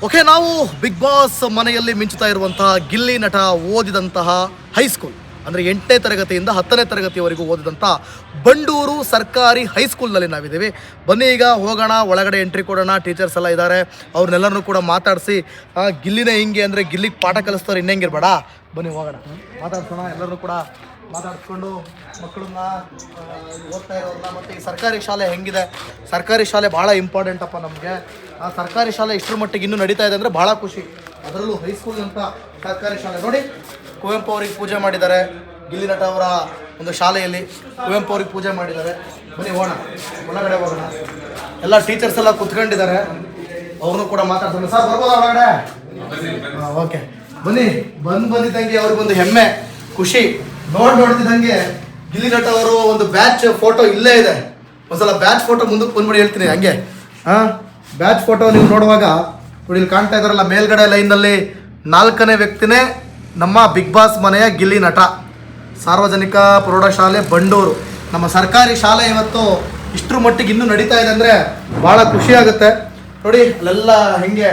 Okay, ನಾವು big boss ಮನೆಯಲ್ಲಿ ಮಿಂಚುತ್ತಾ ಇರುವಂತಹ ಗಿಲ್ಲಿ ನಟ ಓದಿದಂತಹ ಹೈಸ್ಕೂಲ್ ಅಂದರೆ 8ನೇ ತರಗತಿಯಿಂದ 10ನೇ ತರಗತಿಯವರೆಗೂ ಓದಿದಂಥ ಬಂಡೂರು ಸರ್ಕಾರಿ ಹೈಸ್ಕೂಲ್ನಲ್ಲಿ ನಾವಿದ್ದೀವಿ. ಬನ್ನಿ ಈಗ ಹೋಗೋಣ, ಒಳಗಡೆ ಎಂಟ್ರಿ ಕೊಡೋಣ. ಟೀಚರ್ಸ್ ಎಲ್ಲ ಇದ್ದಾರೆ, ಅವ್ರನ್ನೆಲ್ಲರೂ ಕೂಡ ಮಾತಾಡಿಸಿ ಗಿಲ್ಲಿನೇ ಹಿಂಗೆ ಅಂದರೆ ಗಿಲ್ಲಿಗೆ ಪಾಠ ಕಲಿಸ್ತಾರೆ, ಇನ್ನೆಂಗಿರ್ಬೇಡ, ಬನ್ನಿ ಹೋಗೋಣ, ಮಾತಾಡ್ಸೋಣ. ಎಲ್ಲರೂ ಕೂಡ ಮಾತಾಡಿಸ್ಕೊಂಡು ಮಕ್ಕಳನ್ನ ಓದ್ತಾ ಇರೋರನ್ನ. ಮತ್ತು ಈ ಸರ್ಕಾರಿ ಶಾಲೆ ಹೆಂಗಿದೆ, ಸರ್ಕಾರಿ ಶಾಲೆ ಭಾಳ ಇಂಪಾರ್ಟೆಂಟಪ್ಪ ನಮಗೆ. ಆ ಸರ್ಕಾರಿ ಶಾಲೆ ಇಷ್ಟರ ಮಟ್ಟಿಗೆ ಇನ್ನೂ ನಡೀತಾ ಇದೆ ಅಂದರೆ ಭಾಳ ಖುಷಿ. ಅದರಲ್ಲೂ ಹೈಸ್ಕೂಲ್ ಅಂತ ಸರ್ಕಾರಿ ಶಾಲೆ ನೋಡಿ, ಕುವೆಂಪು ಅವ್ರಿಗೆ ಪೂಜೆ ಮಾಡಿದ್ದಾರೆ. ಗಿಲ್ಲಿ ನಟ ಅವರ ಒಂದು ಶಾಲೆಯಲ್ಲಿ ಕುವೆಂಪು ಅವ್ರಿಗೆ ಪೂಜೆ ಮಾಡಿದ್ದಾರೆ. ಬನ್ನಿ ಹೋಗೋಣ, ಒಳಗಡೆ ಹೋಗೋಣ. ಎಲ್ಲ ಟೀಚರ್ಸ್ ಎಲ್ಲ ಕುತ್ಕೊಂಡಿದ್ದಾರೆ, ಅವ್ರನ್ನೂ ಕೂಡ ಮಾತಾಡ್ತಾರೆ. ಸರ್ ಬರ್ಬೋದಾ ಒಳಗಡೆ? ಓಕೆ, ಬನ್ನಿ. ಬಂದಿದ್ದಂಗೆ ಅವ್ರಿಗೊಂದು ಹೆಮ್ಮೆ, ಖುಷಿ. ನೋಡ್ತಿದ್ದಂಗೆ ಗಿಲ್ಲಿ ನಟ ಅವರು ಒಂದು ಬ್ಯಾಚ್ ಫೋಟೋ ಇಲ್ಲೇ ಇದೆ. ಒಂದ್ಸಲ ಬ್ಯಾಚ್ ಫೋಟೋ ಮುಂದಕ್ಕೆ ಬಂದ್ಬಿಡಿ ಹೇಳ್ತೀನಿ ಹಂಗೆ. ಬ್ಯಾಚ್ ಫೋಟೋ ನೀವು ನೋಡುವಾಗ ನೋಡಿ, ಇಲ್ಲಿ ಕಾಣ್ತಾ ಇದ್ದಾರಲ್ಲ ಮೇಲ್ಗಡೆ ಲೈನ್ನಲ್ಲಿ 4ನೇ ವ್ಯಕ್ತಿನೇ ನಮ್ಮ ಬಿಗ್ ಬಾಸ್ ಮನೆಯ ಗಿಲ್ಲಿ ನಟ. ಸಾರ್ವಜನಿಕ ಪ್ರೌಢಶಾಲೆ ಬಂಡೂರು ನಮ್ಮ ಸರ್ಕಾರಿ ಶಾಲೆ ಇವತ್ತು ಇಷ್ಟರ ಮಟ್ಟಿಗೆ ಇನ್ನೂ ನಡೀತಾ ಇದೆ ಅಂದರೆ ಭಾಳ ಖುಷಿಯಾಗುತ್ತೆ. ನೋಡಿ ಅಲ್ಲೆಲ್ಲ ಹೆಂಗೆ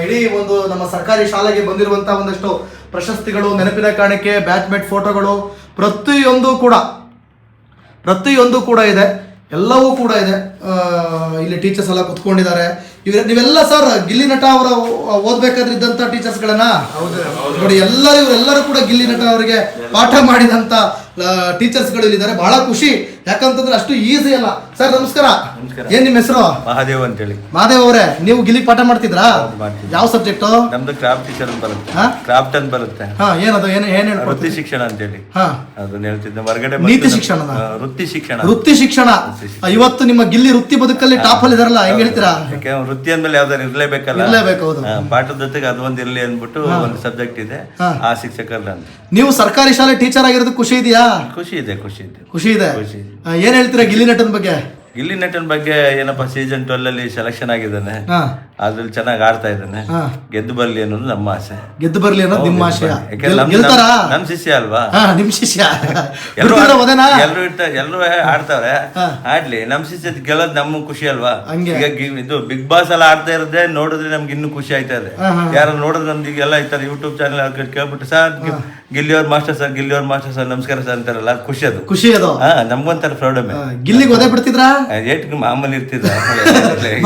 ಇಡೀ ಒಂದು ನಮ್ಮ ಸರ್ಕಾರಿ ಶಾಲೆಗೆ ಬಂದಿರುವಂಥ ಒಂದಷ್ಟು ಪ್ರಶಸ್ತಿಗಳು, ನೆನಪಿನ ಕಾಣಿಕೆ, ಬ್ಯಾಚ್ಮೇಟ್ ಫೋಟೋಗಳು, ಪ್ರತಿಯೊಂದು ಕೂಡ ಇದೆ, ಎಲ್ಲವೂ ಕೂಡ ಇದೆ. ಇಲ್ಲಿ ಟೀಚರ್ಸ್ ಎಲ್ಲ ಕುತ್ಕೊಂಡಿದ್ದಾರೆ. ನೀವೆಲ್ಲ ಸರ್ ಗಿಲ್ಲಿ ನಟ ಅವರ ಓದ್ಬೇಕಾದ್ರೆ ಇದ್ದಂಥ ಟೀಚರ್ಸ್ಗಳನ್ನ ನೋಡಿ, ಇವರೆಲ್ಲರೂ ಕೂಡ ಗಿಲ್ಲಿ ನಟ ಅವರಿಗೆ ಪಾಠ ಮಾಡಿದಂಥ ಟೀಚರ್ಸ್ಗಳು ಇಲ್ಲಿದ್ದಾರೆ. ಬಹಳ ಖುಷಿ, ಯಾಕಂತಂದ್ರೆ ಅಷ್ಟು ಈಸಿ ಅಲ್ಲ. ಸರ್ ನಮಸ್ಕಾರ, ಏನ್ ನಿಮ್ಮ ಹೆಸರು? ಮಹಾದೇವ್ ಅಂತ ಹೇಳಿ. ಮಹಾದೇವ್ ಅವರೇ, ನೀವು ಗಿಲ್ಲಿ ಪಾಠ ಮಾಡ್ತಿದ್ರಾ? ಯಾವ ಸಬ್ಜೆಕ್ಟ್? ನಮ್ದು ಕ್ರಾಫ್ಟ್ ಟೀಚರ್ ಅಂತ ಬರುತ್ತೆ. ಕ್ರಾಫ್ಟ್ ಅಂತ ಬರುತ್ತೆ. ಏನದು? ಏನ್ ವೃತ್ತಿ ಶಿಕ್ಷಣ ಅಂತ ಹೇಳಿ ಅದನ್ನ ಹೇಳ್ತಿದ್ದೆ. ಹೊರಗಡೆ ನೀತಿ ಶಿಕ್ಷಣ, ವೃತ್ತಿ ಶಿಕ್ಷಣ. ಇವತ್ತು ನಿಮ್ಮ ಗಿಲ್ಲಿ ವೃತ್ತಿ ಬದುಕಲ್ಲಿ ಟಾಪ್ ಅಲ್ಲಿ ಇದಾರಲ್ಲ, ಹೆಂಗ್ ಹೇಳ್ತೀರಾ? ವೃತ್ತಿ ಅಂದ್ಮೇಲೆ ಯಾವ್ದಾರು ಇರ್ಲೇಬೇಕಲ್ಲ, ಪಾಠದ ಜೊತೆಗೆ ಅದೊಂದು ಇರ್ಲಿ ಅಂದ್ಬಿಟ್ಟು ಒಂದು ಸಬ್ಜೆಕ್ಟ್ ಇದೆ, ಆ ಶಿಕ್ಷಕರ ಅಂತ. ನೀವು ಸರ್ಕಾರಿ ಶಾಲೆ ಟೀಚರ್ ಆಗಿರೋದು ಖುಷಿ ಇದೆಯಾ? ಖುಷಿ ಇದೆ. ಏನ್ ಹೇಳ್ತೀರಾ ಗಿಲ್ಲಿ ನಟನ್ ಬಗ್ಗೆ? ಗಿಲ್ಲಿ ನಟನ್ ಬಗ್ಗೆ ಏನಪ್ಪಾ, ಸೀಸನ್ 12 ಅಲ್ಲಿ ಸೆಲೆಕ್ಷನ್ ಆಗಿದ್ದಾನೆ, ಅದ್ರಲ್ಲಿ ಚೆನ್ನಾಗಿ ಆಡ್ತಾ ಇದ್ದಾನೆ. ಗೆದ್ದು ಬರ್ಲಿ ಅನ್ನೋದು ನಮ್ಮ ಆಸೆ. ಗೆದ್ದು ಬರ್ಲಿ ಅನ್ನೋದು ನಿಮ್ಮ ಆಶಯ. ನಮ್ ಶಿಷ್ಯ ಅಲ್ವಾ? ನಿಮ್ ಶಿಷ್ಯ ಎಲ್ಲರೂ ಆಡ್ತಾವ್ರೆ, ಆಡ್ಲಿ. ನಮ್ ಶಿಷ್ಯ ಗೆಲ್ಲೋದ್ ನಮ್ಗೆ ಖುಷಿ ಅಲ್ವಾ? ಈಗ ಇದು ಬಿಗ್ ಬಾಸ್ ಎಲ್ಲ ಆಡ್ತಾ ಇರೋದೇ ನೋಡಿದ್ರೆ ನಮ್ಗೆ ಇನ್ನೂ ಖುಷಿ ಆಯ್ತಾ ಇದೆ. ಯಾರು ನೋಡಿದ್ರೆ ನಮ್ದೀಗೆಲ್ಲ ಇರ್ತಾರೆ ಯೂಟ್ಯೂಬ್ ಚಾನಲ್ ಕೇಳ್ಬಿಟ್ಟು, ಸರ್ ಗಿಲ್ಲಿಯವ್ರ ಮಾಸ್ಟರ್ ಸರ್ ನಮಸ್ಕಾರ ಸರ್ ಅಂತಾರಲ್ಲ, ಖುಷಿ ಅದು. ನಮ್ಗೊಂಥರ ಪ್ರಾಬ್ಲಮ್. ಗಿಲ್ಲಿಗೆ ಒದೆ ಬಿಡ್ತಿದ್ರಾ? ಏಟ್ಗೆ ಮಾಮೂಲಿ ಇರ್ತಿದ್ದ,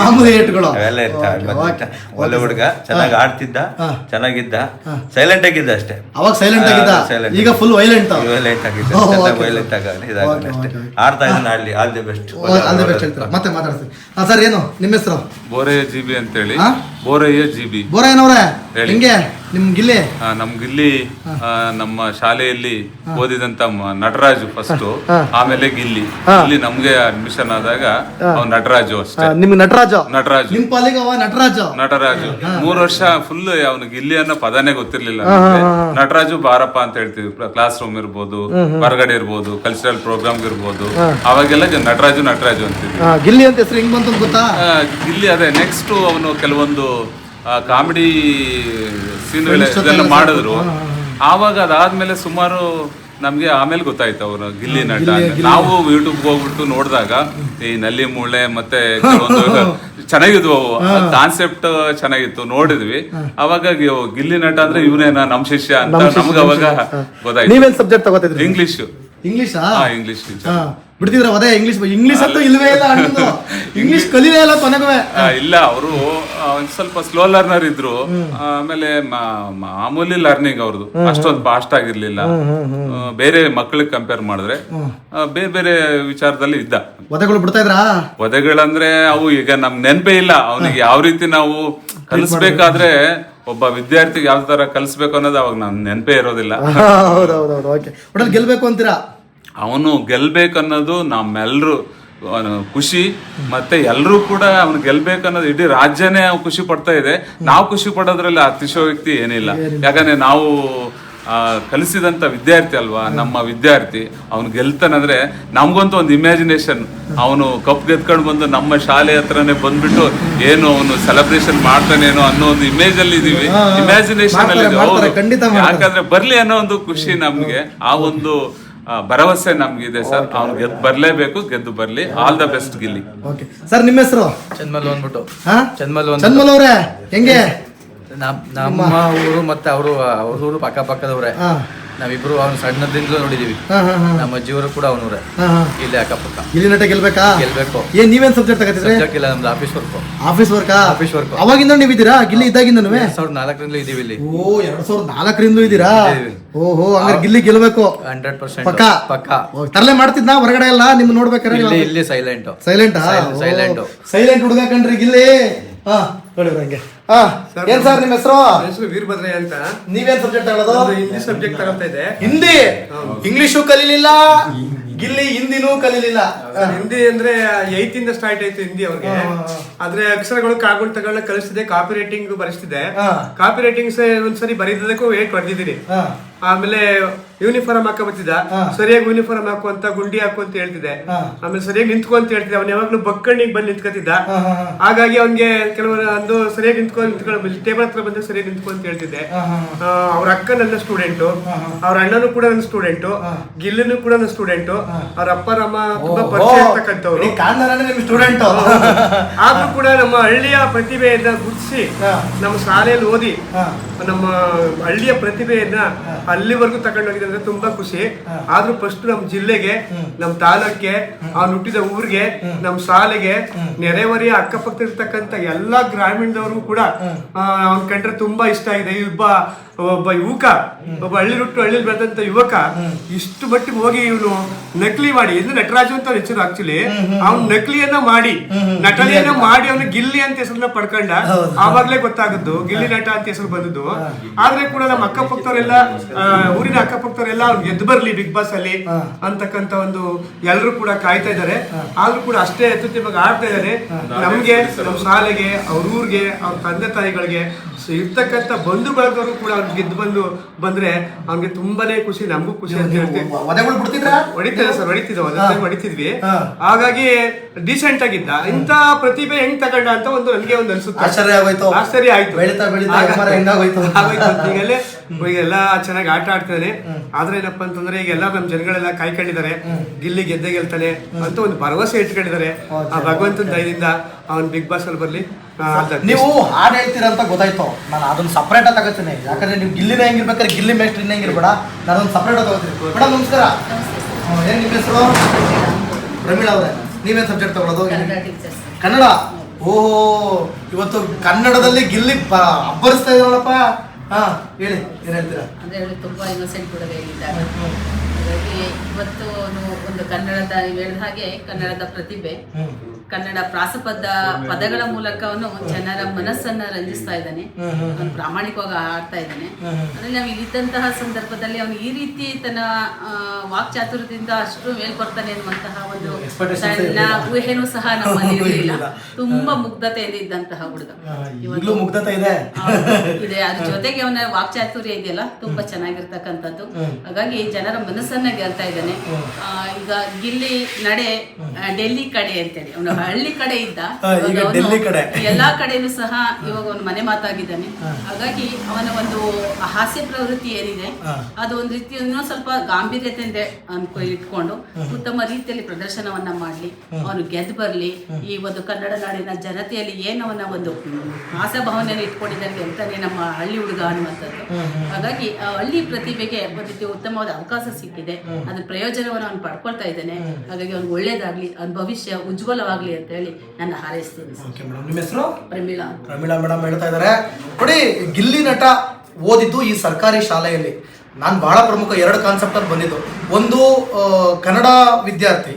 ಮಾಮೂಲಿ ಏಟ್ಗಳು ಅವೆಲ್ಲ ಇರ್ತಾವೆ. ಒಳ್ಳೆ ಹುಡುಗ, ಚೆನ್ನಾಗಿ ಆಡ್ತಿದ್ದ, ಚೆನ್ನಾಗಿದ್ದ, ಸೈಲೆಂಟ್ ಆಗಿದ್ದ ಅಷ್ಟೇ. ಅವಾಗ ಸೈಲೆಂಟ್ ಆಗಿದ್ದ, ಈಗ ಫುಲ್ ವೈಲೆಂಟ್ ಆಗಿದ್ದ. ವೈಲೆಂಟ್ ಆಗಲಿ, ಇದಾಗಲಿ ಅಷ್ಟೇ. ಆಡ್ತಾ ಇದ್ದಾನೆ, ಆಡ್ಲಿ. ಆಲ್ ದಿ ಬೆಸ್ಟ್ ಹೇಳ್ತೀರಾ? ಮತ್ತೆ ಮಾತಾಡ್ತೀನಿ. ಸರ್ ಏನು ನಿಮ್ಮ ಹೆಸರು? ಬೋರಯ್ಯ ಜಿಬಿ ಅಂತೇಳಿ. ಬೋರಯ್ಯ ಜಿಬಿ. ಬೋರಯ್ಯನವ್ರೆ, ಹೆಂಗೆ ನಿಮ್ ಗಿಲ್ಲಿ? ನಮ್ ಗಿಲ್ಲಿ ನಮ್ಮ ಶಾಲೆಯಲ್ಲಿ ಓದಿದಂತ ನಟರಾಜು ಫಸ್ಟ್, ಆಮೇಲೆ ಗಿಲ್ಲಿ. ಇಲ್ಲಿ ನಮ್ಗೆ ಅಡ್ಮಿಷನ್ ಆದಾಗ ಅವ್ನು ನಟರಾಜು ಅಷ್ಟೇ. ನಿಮ್ಗೆ ನಟರಾಜು ನಿಮ್ ಪಾಲಿಗೆ ನಟರಾಜು 3 ವರ್ಷ ಫುಲ್ ಅವ್ನು ಗಿಲ್ಲಿ ಅನ್ನೋ ಪದನೇ ಗೊತ್ತಿರ್ಲಿಲ್ಲ. ನಟರಾಜು ಬಾರಪ್ಪ ಅಂತ ಹೇಳ್ತೀವಿ. ಕ್ಲಾಸ್ ರೂಮ್ ಇರ್ಬೋದು, ಹೊರಗಡೆ ಇರ್ಬೋದು, ಕಲ್ಚರಲ್ ಪ್ರೋಗ್ರಾಮ್ ಇರ್ಬೋದು, ಅವಾಗೆಲ್ಲ ನಟರಾಜು ಅಂತಿದ್ವಿ. ಗಿಲ್ಲಿ ಅಂತ ಹೆಸರು ಹೆಂಗ್ ಬಂತು ಗೊತ್ತಾ? ಗಿಲ್ಲಿ ಅದೇ ನೆಕ್ಸ್ಟ್ ಅವನು ಕೆಲವೊಂದು ಕಾಮಿಡಿ ಸೀನ್ಗಳೆಲ್ಲ ಮಾಡಿದ್ರು. ಆವಾಗ ಅದಾದ್ಮೇಲೆ ಸುಮಾರು ನಮ್ಗೆ ಆಮೇಲೆ ಗೊತ್ತಾಯ್ತು ಅವ್ರು ಗಿಲ್ಲಿ ನಟ. ನಾವು ಯೂಟ್ಯೂಬ್ಗೆ ಹೋಗ್ಬಿಟ್ಟು ನೋಡಿದಾಗ ಈ ನಲ್ಲಿ ಮೂಳೆ ಮತ್ತೆ ಕೆಲವೊಂದು ಚೆನ್ನಾಗಿದ್ವು, ಕಾನ್ಸೆಪ್ಟ್ ಚೆನ್ನಾಗಿತ್ತು, ನೋಡಿದ್ವಿ. ಅವಾಗ ಗಿಲ್ಲಿ ನಟ ಅಂದ್ರೆ ಇವನೇನಾ ನಮ್ ಶಿಷ್ಯ ಅಂತ ನಮ್ಗೆ ಅವಾಗ ಗೊತ್ತಾಯ್ತು. ನೀವೇನ್ ಸಬ್ಜೆಕ್ಟ್ ತಗೋತಿದ್ರಿ? ಇಂಗ್ಲಿಷ್ ಬಿಡ್ತಿದ್ರ? ಅದೇ ಇಂಗ್ಲಿಷ್ ಅಂತೂ ಇಲ್ವೇ ಇಲ್ಲ. ಇಂಗ್ಲಿಷ್ ಕಲಿಲೇ ಇಲ್ಲ ಕೊನೆಗೂ. ಇಲ್ಲ, ಅವರು ಒಂದ್ ಸ್ವಲ್ಪ ಸ್ಲೋ ಲರ್ನರ್ ಇದ್ರು. ಆಮೇಲೆ ಮಾಮೂಲಿ ಲರ್ನಿಂಗ್ ಅವ್ರದ್ದು ಅಷ್ಟೊಂದು ಫಾಸ್ಟ್ ಆಗಿರ್ಲಿಲ್ಲ. ಬೇರೆ ಮಕ್ಕಳಿಗೆ ಕಂಪೇರ್ ಮಾಡಿದ್ರೆ ಬೇರೆ ವಿಚಾರದಲ್ಲಿ ಇದ್ದ. ಒದೆಗಳು ಬಿಡ್ತಾ ಇದ್ರಾ? ಒದೆಗಳಂದ್ರೆ ಅವು ಈಗ ನಮ್ ನೆನಪೇ ಇಲ್ಲ. ಅವನಿಗೆ ಯಾವ ರೀತಿ ನಾವು ಕಲಿಸ್ಬೇಕಾದ್ರೆ, ಒಬ್ಬ ವಿದ್ಯಾರ್ಥಿಗೆ ಯಾವ ತರ ಕಲಿಸ್ಬೇಕು ಅನ್ನೋದು ಅವಾಗ ನಮ್ ನೆನಪೇ ಇರೋದಿಲ್ಲ. ಗೆಲ್ಬೇಕು ಅಂತೀರಾ? ಅವನು ಗೆಲ್ಬೇಕನ್ನೋದು ನಮ್ಮೆಲ್ರು ಖುಷಿ. ಮತ್ತೆ ಎಲ್ರೂ ಕೂಡ ಅವ್ನು ಗೆಲ್ಬೇಕನ್ನೋದು ಇಡೀ ರಾಜ್ಯನೇ ಖುಷಿ ಪಡ್ತಾ ಇದೆ. ನಾವು ಖುಷಿ ಪಡೋದ್ರಲ್ಲಿ ಅತಿಶಯೋಕ್ತಿ ಏನಿಲ್ಲ. ಯಾಕಂದ್ರೆ ನಾವು ಕಲಿಸಿದಂತ ವಿದ್ಯಾರ್ಥಿ ಅಲ್ವಾ, ನಮ್ಮ ವಿದ್ಯಾರ್ಥಿ. ಅವ್ನು ಗೆಲ್ತಾನಂದ್ರೆ ನಮ್ಗಂತೂ ಒಂದು ಇಮ್ಯಾಜಿನೇಷನ್. ಅವನು ಕಪ್ ಗೆದ್ಕೊಂಡು ಬಂದು ನಮ್ಮ ಶಾಲೆ ಹತ್ರನೇ ಬಂದ್ಬಿಟ್ಟು ಏನು ಅವನು ಸೆಲೆಬ್ರೇಷನ್ ಮಾಡ್ತಾನೇನೋ ಅನ್ನೋ ಒಂದು ಇಮೇಜ್ ಅಲ್ಲಿ ಇದೀವಿ, ಇಮ್ಯಾಜಿನೇಷನ್ ಅಲ್ಲಿ. ಯಾಕಂದ್ರೆ ಬರ್ಲಿ ಅನ್ನೋ ಒಂದು ಖುಷಿ ನಮ್ಗೆ, ಆ ಒಂದು ಭರವಸೆ ನಮ್ಗಿದೆ ಸರ್. ಅವ್ನು ಗೆದ್ದು ಬರ್ಲೇಬೇಕು, ಗೆದ್ದು ಬರ್ಲಿ. All the best Gilli. Sir ನಿಮ್ಮ ಹೆಸರು? ಚನ್ಮಲ್ ಅಂದ್ಬಿಟ್ಟು. ಚನ್ಮಲ್ ಅವರೇ, ಹೆಂಗೆ ನಮ್ಮ ಊರು ಮತ್ತೆ ಅವ್ರ ಊರು ಪಕ್ಕದವ್ರೆ. ನಾವಿಬ್ರು ಅವ್ನು ಸಣ್ಣದಿಂದಲೂ ನೋಡಿದೀವಿ. ನಮ್ಮ ಅಜ್ಜಿಯವರು ಕೂಡ ಅವನೂರೇ, ಇಲ್ಲಿ ಅಕ್ಕಪಕ್ಕ. ಗಿಲ್ಲಿ ನಟ ಗೆಲ್ಬೇಕಾ? ಗೆಲ್ಬೇಕು. ನೀವೇನ್ ಸಬ್ಜೆಕ್ಟ್ ತಗೋತಿದ್ರಿ? ಇಲ್ಲ, ನಮ್ದು ಆಫೀಸ್ ವರ್ಕ್. ಆಫೀಸ್ ವರ್ಕ್ ಅವಾಗಿಂದ ನೀವಿದ್ದೀರಾ ಗಿಲ್ಲಿ ಇದ್ದಾಗಿಂದನೂ? 2004 ಇದೀವಿ ಇಲ್ಲಿ. ಓ 2004 ಇದ್ದೀರಾ? ಓಹೋ, ಹಂಗಾರೆ ಗಿಲ್ಲಿ ಗೆಲ್ಬೇಕು 100% ಪಕ್ಕ. ತರಲೆ ಮಾಡ್ತಿದ್ನಾ ಹೊರಗಡೆ ಎಲ್ಲ ನಿಮ್ ನೋಡ್ಬೇಕಾರೆ? ಇಲ್ಲಿ ಸೈಲೆಂಟ್ ಹುಡುಗ ಕಣ್ರಿ ಗಿಲ್ಲಿ. ಹಂಗೆ ಏನ್ ಸರ್ ನಿಮ್ಮ ಹೆಸರು? ವೀರಭದ್ರಯ್ಯ ಅಂತ. ನೀವೇನ್ ಸಬ್ಜೆಕ್ಟ್ ತಗೊಳ್ಳೋದು? ಹಿಂದಿ ಸಬ್ಜೆಕ್ಟ್ ತಗೊಳ್ತಾ ಇದೆ. ಹಿಂದಿ? ಇಂಗ್ಲಿಷು ಕಲೀಲಿಲ್ಲ, ಗಿಲ್ಲಿ ಹಿಂದಿನೂ ಕಲೀಲಿಲ್ಲ. ಹಿಂದಿ ಅಂದ್ರೆ 8th ಇಂದ ಸ್ಟಾರ್ಟ್ ಆಯ್ತು ಹಿಂದಿ ಅವ್ರಿಗೆ. ಆದ್ರೆ ಅಕ್ಷರಗಳು ಕಾಗಳು ತಗೊಳ್ಳ ಕಲಿಸ್ತಿದೆ, ಕಾಪಿ ರೈಟಿಂಗ್ ಬರೆಸ್ತಿದೆ. ಕಾಪಿ ರೈಟಿಂಗ್ ಒಂದ್ಸರಿ ಬರೀದಕ್ಕೂ ವೇಟ್ ಹೊಡೆದಿದ್ದೀನಿ. ಆಮೇಲೆ ಯೂನಿಫಾರ್ಮ್ ಹಾಕ ಬರ್ತಿದ್ದ, ಸರಿಯಾಗಿ ಯೂನಿಫಾರ್ಮ್ ಹಾಕು ಅಂತ, ಗುಂಡಿ ಹಾಕು ಅಂತ ಹೇಳ್ತಿದ್ದೆ. ಆಮೇಲೆ ಸರಿಯಾಗಿ ನಿಂತ್ಕೊ ಅಂತ ಹೇಳ್ತಿದ್ದೆ. ಅವ್ನು ಯಾವಾಗ್ಲೂ ಬಕ್ಕಣ್ಣಿಗೆ ಬಂದು ನಿಂತ್ಕೊತಿದ್ದ. ಹಾಗಾಗಿ ಅವ್ನಿಗೆ ಕೆಲವರು ಒಂದು ಸರಿಯಾಗಿ ನಿಂತ್ಕೊಂಡು ಟೇಬಲ್ ಹತ್ರ ಬಂದಾಗ ಸರಿಯಾಗಿ ನಿಂತ್ಕೊ ಅಂತ ಹೇಳ್ತಿದ್ದೆ. ಅವ್ರ ಅಕ್ಕ ನನ್ನ ಸ್ಟೂಡೆಂಟು, ಅವ್ರ ಅಣ್ಣನು ಕೂಡ ನನ್ನ ಸ್ಟೂಡೆಂಟು, ಗಿಲ್ಲಿನೂ ಕೂಡ ನನ್ನ ಸ್ಟೂಡೆಂಟು. ಅವ್ರ ಅಪ್ಪ ನಮ್ಮ ತುಂಬಾ ಪರಿಚಯ ಇರ್ತಕ್ಕಂಥವ್ರು. ಆದ್ರೂ ಕೂಡ ನಮ್ಮ ಹಳ್ಳಿಯ ಪ್ರತಿಭೆಯನ್ನ ಗುರುತಿಸಿ ನಮ್ಮ ಶಾಲೆಯಲ್ಲಿ ಓದಿ ನಮ್ಮ ಹಳ್ಳಿಯ ಪ್ರತಿಭೆಯನ್ನ ಅಲ್ಲಿವರೆಗೂ ತಗೊಂಡೋಗಿದೆ ಅಂದ್ರೆ ತುಂಬಾ ಖುಷಿ. ಆದ್ರೂ ಫಸ್ಟ್ ನಮ್ ಜಿಲ್ಲೆಗೆ, ನಮ್ ತಾಲೂಕಿಗೆ, ಅವ್ನು ಹುಟ್ಟಿದ ಊರಿಗೆ, ನಮ್ ಶಾಲೆಗೆ, ನೆರೆಹೊರೆಯ ಅಕ್ಕಪಕ್ಕ ಇರ್ತಕ್ಕಂಥ ಎಲ್ಲಾ ಗ್ರಾಮೀಣದವ್ರಿಗೂ ಕೂಡ ಅವ್ನ್ ಕಂಡ್ರೆ ತುಂಬಾ ಇಷ್ಟ ಆಗಿದೆ. ಒಬ್ಬ ಯುವಕ, ಒಬ್ಬ ಹಳ್ಳಿಲಿ ಬೆಳೆದಂತ ಯುವಕ ಇಷ್ಟು ಮಟ್ಟಿಗೆ ಹೋಗಿ ಇವನು ನಕಲಿ ಮಾಡಿ, ಇದು ನಟರಾಜು ಅಂತ ಹೆಸರು ಆಕ್ಚುಲಿ, ಅವ್ನು ನಕಲಿಯನ್ನ ಮಾಡಿ ನಟನೆಯನ್ನ ಮಾಡಿ ಅವನು ಗಿಲ್ಲಿ ಅಂತ ಹೆಸರನ್ನ ಪಡ್ಕೊಂಡ. ಆವಾಗ್ಲೇ ಗೊತ್ತಾಗದ್ದು ಗಿಲ್ಲಿ ನಟ ಅಂತ ಹೆಸರು ಬಂದದ್ದು. ಆದ್ರೆ ಕೂಡ ನಮ್ಮ ಅಕ್ಕಪಕ್ಕದವರೆಲ್ಲ, ಊರಿನ ಅಕ್ಕಪಕ್ಕದವರೆಲ್ಲ ಅವ್ನು ಗೆದ್ದು ಬರ್ಲಿ ಬಿಗ್ ಬಾಸ್ ಅಲ್ಲಿ ಅಂತಕ್ಕಂತ ಒಂದು ಎಲ್ಲರೂ ಕೂಡ ಕಾಯ್ತಾ ಇದಾರೆ. ಆದ್ರೂ ಕೂಡ ಅಷ್ಟೇ ಅತ್ಯುತ್ತಮವಾಗಿ ಆಡ್ತಾ ಇದಾರೆ. ನಮ್ಗೆ, ನಮ್ಮ ಶಾಲೆಗೆ, ಅವ್ರ ಊರಿಗೆ, ಅವ್ರ ತಂದೆ ತಾಯಿಗಳಿಗೆ ಇರ್ತಕ್ಕಂಥ ಬಂಧು ಬಳಗವರು ಕೂಡ ಅವ್ರಿಗೆ ಗೆದ್ದು ಬಂದ್ರೆ ಅವ್ನಿಗೆ ತುಂಬಾನೇ ಖುಷಿ, ನಮಗೂ ಖುಷಿ ಅಂತ ಹೇಳ್ತೀವಿ. ಹೊಡಿತಿದ್ವಿ. ಹಾಗಾಗಿ ಡೀಸೆಂಟ್ ಆಗಿದ್ದ. ಇಂತ ಪ್ರತಿಭೆ ಹೆಂಗ್ ತಗೊಂಡ ಅಂತ ನನ್ಗೆ ಒಂದು ಅನ್ಸುತ್ತೆ. ಆಶ್ಚರ್ಯ ಆಯ್ತು. ಈಗೆಲ್ಲ ಚೆನ್ನಾಗಿ ಆಟ ಆಡ್ತಾನೆ. ಆದ್ರೆ ಏನಪ್ಪಾ ಅಂತಂದ್ರೆ ಈಗೆಲ್ಲ ನಮ್ ಜನಗಳೆಲ್ಲ ಕಾಯ್ಕೊಂಡಿದ್ದಾರೆ, ಗಿಲ್ಲಿ ಗೆದ್ದೆ ಗೆಲ್ತಾನೆ ಅಂತ ಒಂದು ಭರವಸೆ ಇಟ್ಕೊಂಡಿದ್ದಾರೆ. ಆ ಭಗವಂತನ ದಯದಿಂದ ಅವ್ನ್ ಬಿಗ್ ಬಾಸ್ ಅಲ್ಲಿ ಬರ್ಲಿ. ನೀವು ಹಾಡು ಹೇಳ್ತೀರ ಅಂತ ಗೊತ್ತಾಯ್ತು, ನಾನು ಅದನ್ನ ಸಪ್ರೇಟ್ ಆಗಿ ತಗೋತೀನಿ. ಯಾಕಂದ್ರೆ ನೀವು ಗಿಲ್ಲಿನ ಹೆಂಗಿರ್ಬೇಕಾದ್ರೆ ಗಿಲ್ಲಿ ಮೇಸ್ಟ್ರ್ ಹೆಂಗಿರ್ಬೇಡ, ನಾನು ಒಂದು ಸಪ್ರೇಟ್ ಆಗಿ ತಗೋತೀನಿ. ಮೇಡಮ್ ನಮಸ್ಕಾರ. ಏನ್ ನಿಮ್ಮ ಹೆಸರು? ಪ್ರಮೀಳಾ ಅವರೇ, ನೀವೇನ್ ಸಬ್ಜೆಕ್ಟ್ ತಗೊಳ್ಳೋದು? ಕನ್ನಡ. ಓಹೋ, ಇವತ್ತು ಕನ್ನಡದಲ್ಲಿ ಗಿಲ್ಲಿ ಅಬ್ಬರಿಸ್ತಾ ಇದ್ದಾರಪ್ಪ. ಹೇಳಿ, ಏನ್ ಹೇಳ್ತೀರಾ? ಅಂದ್ರೆ ತುಂಬಾ ಇನ್ನೋಸೆಂಟ್ ಕೂಡ ಹೇಳಿದ್ದಾರೆ. ಹಾಗಾಗಿ ಇವತ್ತು ಒಂದು ಕನ್ನಡದ, ನೀವು ಹೇಳಿದ ಹಾಗೆ ಕನ್ನಡದ ಪ್ರತಿಭೆ, ಕನ್ನಡ ಪ್ರಾಸಪದ ಪದಗಳ ಮೂಲಕ ಅವನು ಜನರ ಮನಸ್ಸನ್ನ ರಂಜಿಸ್ತಾ ಇದ್ದಾನೆ. ಅವನು ಪ್ರಾಮಾಣಿಕವಾಗಿ ಆಡ್ತಾ ಇದ್ದಾನೆ. ಅಂದ್ರೆ ನಾವು ಇಲ್ಲಿದ್ದಂತಹ ಸಂದರ್ಭದಲ್ಲಿ ಅವನು ಈ ರೀತಿ ತನ್ನ ವಾಕ್ಚಾತುರ್ಯದಿಂದ ಅಷ್ಟು ಮೇಲ್ಬರ್ತಾನೆ ಅನ್ನುವಂತಹ ಒಂದು ಸಣ್ಣ ಊಹೆನೂ ಸಹ ನಮ್ಮಲ್ಲಿ ಇರಲಿಲ್ಲ. ತುಂಬಾ ಮುಗ್ಧತೆಯಿಂದ ಇದ್ದಂತಹ ಹುಡುಗ ಇವತ್ತು ಮುಗ್ಧತೆ ಇದೆ. ಅದ್ರ ಜೊತೆಗೆ ಅವನ ವಾಕ್ಚಾತುರ್ಯ ಇದೆಯಲ್ಲ ತುಂಬಾ ಚೆನ್ನಾಗಿರ್ತಕ್ಕಂಥದ್ದು. ಹಾಗಾಗಿ ಜನರ ಮನಸ್ಸನ್ನ ಗೆಲ್ತಾ ಇದ್ದಾನೆ. ಈಗ ಗಿಲ್ಲಿ ನಡೆ ಡೆಲ್ಲಿ ಕಡೆ ಅಂತೇಳಿ, ಅವನು ಹಳ್ಳಿ ಕಡೆ ಇದ್ದ, ಎಲ್ಲಾ ಕಡೆನೂ ಸಹ ಇವಾಗ ಅವನು ಮನೆ ಮಾತಾಗಿದ್ದಾನೆ. ಹಾಗಾಗಿ ಅವನ ಒಂದು ಹಾಸ್ಯ ಪ್ರವೃತ್ತಿ ಏನಿದೆ ಅದು ಒಂದು ರೀತಿ ಇನ್ನೂ ಸ್ವಲ್ಪ ಗಾಂಭೀರ್ಯತೆಯಿಂದ ಇಟ್ಕೊಂಡು ಉತ್ತಮ ರೀತಿಯಲ್ಲಿ ಪ್ರದರ್ಶನವನ್ನ ಮಾಡ್ಲಿ, ಅವನು ಗೆದ್ದು ಬರ್ಲಿ. ಈ ಒಂದು ಕನ್ನಡ ನಾಡಿನ ಜನತೆಯಲ್ಲಿ ಏನವನ್ನ ಒಂದು ಆಶಾಭಾವನೆಯನ್ನು ಇಟ್ಕೊಂಡಿದ್ದಾರೆ ಅಂತಾನೆ ನಮ್ಮ ಹಳ್ಳಿ ಹುಡುಗ ಅನ್ನುವಂಥದ್ದು. ಹಾಗಾಗಿ ಹಳ್ಳಿ ಪ್ರತಿಭೆಗೆ ಒಂದು ರೀತಿ ಉತ್ತಮವಾದ ಅವಕಾಶ ಸಿಕ್ಕಿದೆ. ಅದ್ರ ಪ್ರಯೋಜನವನ್ನು ಅವನು ಪಡ್ಕೊಳ್ತಾ ಇದ್ದಾನೆ. ಹಾಗಾಗಿ ಅವ್ನಿಗೆ ಒಳ್ಳೇದಾಗ್ಲಿ, ಅವ್ನ ಭವಿಷ್ಯ ಉಜ್ವಲವಾಗ್ಲಿ ಅಂತ ಹೇಳಿ ನನ್ನ ಹಾರೈಸ್ತೀನಿ. ನಿಮ್ಮ ಹೆಸರು? ಪ್ರಮೀಳಾ. ಪ್ರಮೀಳಾ ಮೇಡಮ್ ಹೇಳ್ತಾ ಇದ್ದಾರೆ. ನೋಡಿ, ಗಿಲ್ಲಿ ನಟ ಓದಿದ್ದು ಈ ಸರ್ಕಾರಿ ಶಾಲೆಯಲ್ಲಿ. ನಾನು ಬಹಳ ಪ್ರಮುಖ 2 ಕಾನ್ಸೆಪ್ಟ್ ಅಲ್ಲಿ ಬಂದಿದ್ದು. ಒಂದು, ಕನ್ನಡ ವಿದ್ಯಾರ್ಥಿ,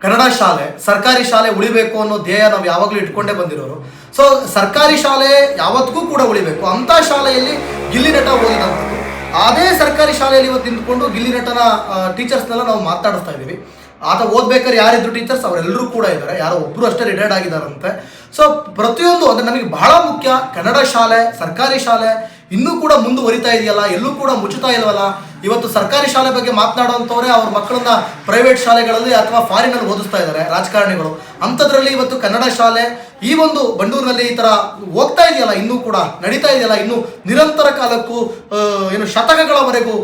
ಕನ್ನಡ ಶಾಲೆ, ಸರ್ಕಾರಿ ಶಾಲೆ ಉಳಿಬೇಕು ಅನ್ನೋ ಧ್ಯೇಯ ನಾವು ಯಾವಾಗಲೂ ಇಟ್ಕೊಂಡೇ ಬಂದಿರೋರು. ಸೊ ಸರ್ಕಾರಿ ಶಾಲೆ ಯಾವತ್ತಿಗೂ ಕೂಡ ಉಳಿಬೇಕು ಅಂತ ಶಾಲೆಯಲ್ಲಿ ಗಿಲ್ಲಿ ನಟ ಓದಿದಂಥದ್ದು. ಅದೇ ಸರ್ಕಾರಿ ಶಾಲೆಯಲ್ಲಿ ಇವತ್ತು ನಿಂತ್ಕೊಂಡು ಗಿಲ್ಲಿ ನಟನ ಟೀಚರ್ಸ್ನೆಲ್ಲ ನಾವು ಮಾತಾಡಿಸ್ತಾ ಇದ್ದೀವಿ. ಆತ ಓದ್ಬೇಕಾದ್ರೆ ಯಾರಿದ್ರು ಟೀಚರ್ಸ್ ಅವರೆಲ್ಲರೂ ಕೂಡ ಇದ್ದಾರೆ, ಯಾರೋ ಒಬ್ಬರು ಅಷ್ಟೇ ರಿಟೈರ್ಡ್ ಆಗಿದ್ದಾರಂತೆ. ಸೊ ಪ್ರತಿಯೊಂದು ಅಂದರೆ ನಮಗೆ ಬಹಳ ಮುಖ್ಯ, ಕನ್ನಡ ಶಾಲೆ, ಸರ್ಕಾರಿ ಶಾಲೆ ಇನ್ನೂ ಕೂಡ ಮುಂದುವರಿತಾ ಇದೆಯಲ್ಲ, ಎಲ್ಲೂ ಕೂಡ ಮುಚ್ಚುತ್ತಾ ಇಲ್ವಲ್ಲ. ಇವತ್ತು ಸರ್ಕಾರಿ ಶಾಲೆ ಬಗ್ಗೆ ಮಾತನಾಡುವಂಥವ್ರೆ ಅವ್ರ ಮಕ್ಕಳನ್ನ ಪ್ರೈವೇಟ್ ಶಾಲೆಗಳಲ್ಲಿ ಅಥವಾ ಫಾರಿನಲ್ಲಿ ಓದಿಸ್ತಾ ಇದ್ದಾರೆ ರಾಜಕಾರಣಿಗಳು. ಅಂಥದ್ರಲ್ಲಿ ಇವತ್ತು ಕನ್ನಡ ಶಾಲೆ ಈ ಒಂದು ಬಂಡೂರಿನಲ್ಲಿ ಈ ಥರ ಹೋಗ್ತಾ ಇದೆಯಲ್ಲ, ಇನ್ನೂ ಕೂಡ ನಡೀತಾ ಇದೆಯಲ್ಲ, ಇನ್ನೂ ನಿರಂತರ ಕಾಲಕ್ಕೂ ಏನು ಶತಕಗಳವರೆಗೂ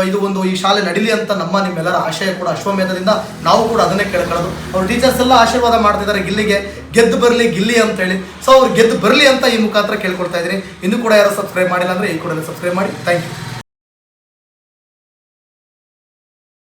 ಇದು ಒಂದು ಈ ಶಾಲೆ ನಡೀಲಿ ಅಂತ ನಿಮ್ಮೆಲ್ಲರ ಆಶಯ ಕೂಡ. ಅಶ್ವಮೇಧದಿಂದ ನಾವು ಕೂಡ ಅದನ್ನೇ ಕೇಳ್ಕೊಳ್ಳೋದು. ಅವ್ರ ಟೀಚರ್ಸ್ ಎಲ್ಲ ಆಶೀರ್ವಾದ ಮಾಡ್ತಿದ್ದಾರೆ ಗಿಲ್ಲಿಗೆ, ಗೆದ್ದು ಬರಲಿ ಗಿಲ್ಲಿ ಅಂತ ಹೇಳಿ. ಸೊ ಅವ್ರು ಗೆದ್ದು ಬರಲಿ ಅಂತ ಈ ಮುಖಾಂತರ ಕೇಳ್ಕೊಡ್ತಾ ಇದ್ದೀನಿ. ಇನ್ನೂ ಕೂಡ ಯಾರು ಸಬ್ಸ್ಕ್ರೈಬ್ ಮಾಡಿಲ್ಲ ಅಂದರೆ ಈ ಕೂಡಲೇ ಸಬ್ಸ್ಕ್ರೈಬ್ ಮಾಡಿ. Thank you.